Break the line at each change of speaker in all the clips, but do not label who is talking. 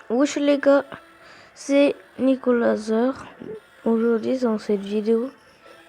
Wesh les gars, c'est Nicolas Zor. Aujourd'hui dans cette vidéo,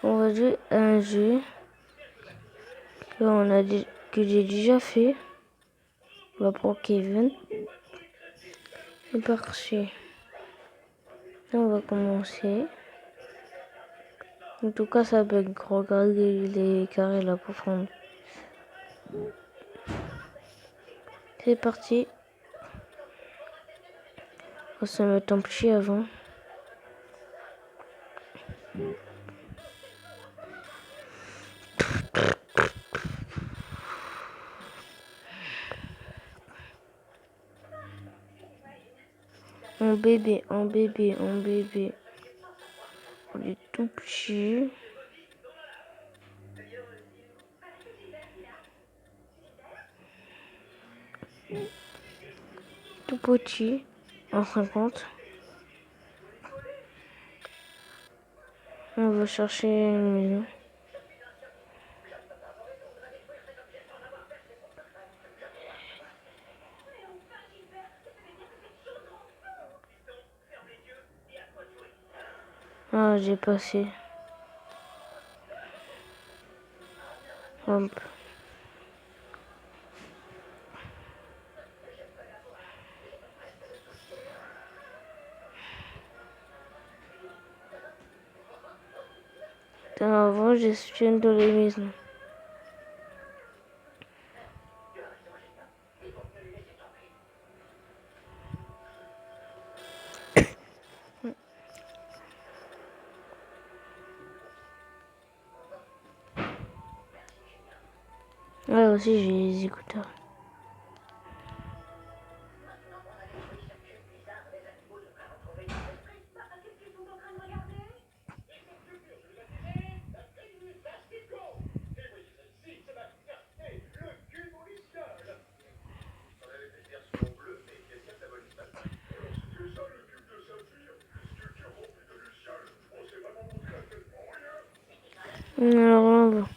on va jouer à un jeu que j'ai déjà fait. On va prendre Kevin. C'est parti. On va commencer. En tout cas ça bug. Regardez les carrés là pour prendre. C'est parti. On va se mettre en petit avant. En bébé. On est tout petit. Tout petit. En 50. On va chercher une maison. Ah, j'ai passé. Hop. Avant, j'espionne dans les maisons. Ouais, aussi j'ai les écouteurs. Alors là, on va.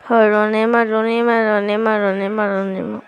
Oh, j'en ai marre, j'en ai marre, j'en ai marre, j'en ai marre, j'en ai marre.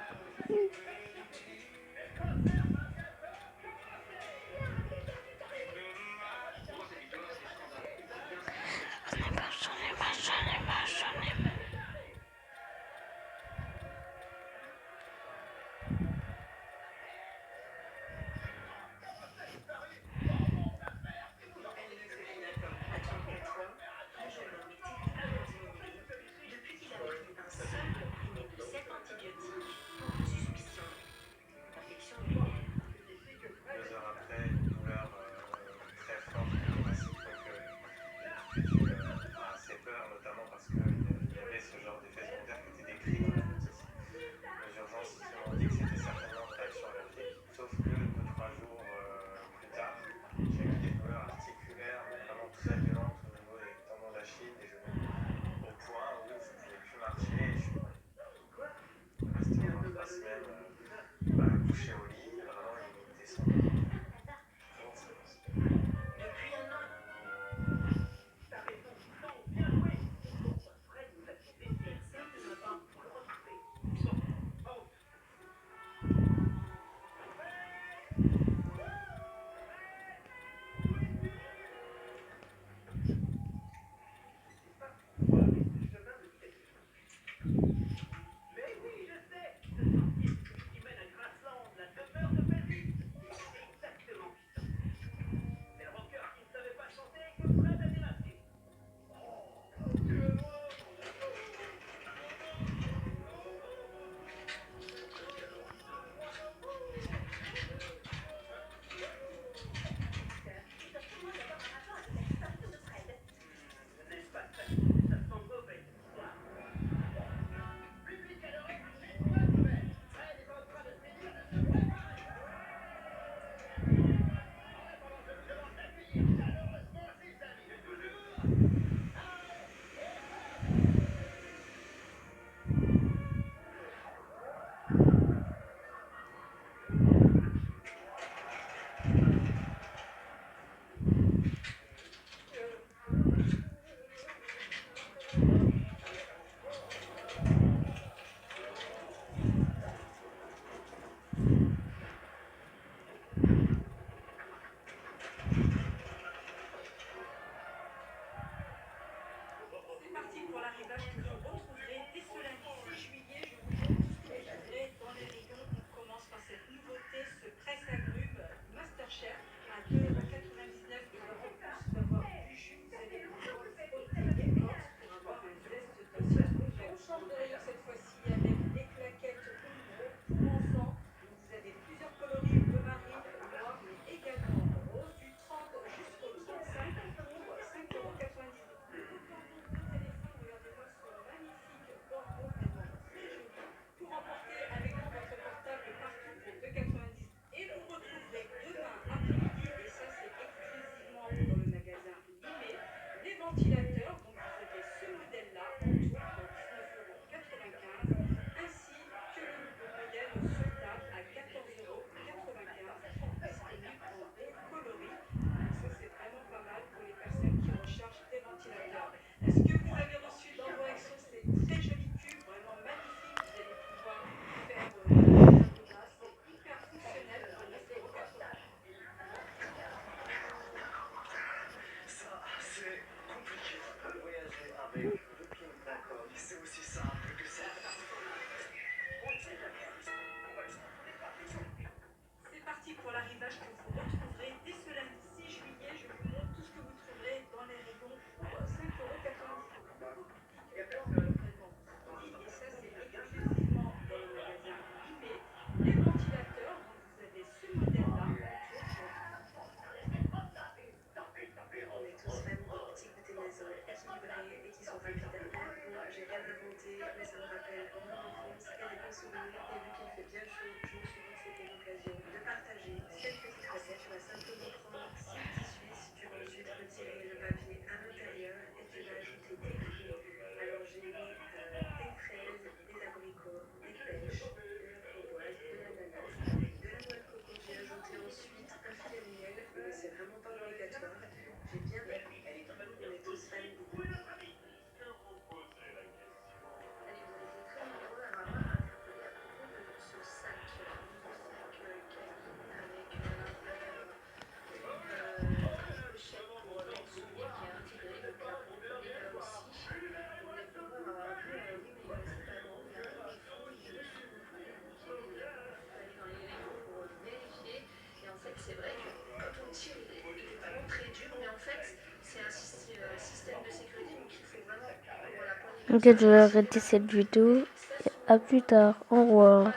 Ok, je vais arrêter cette vidéo. Et à plus tard. Au revoir.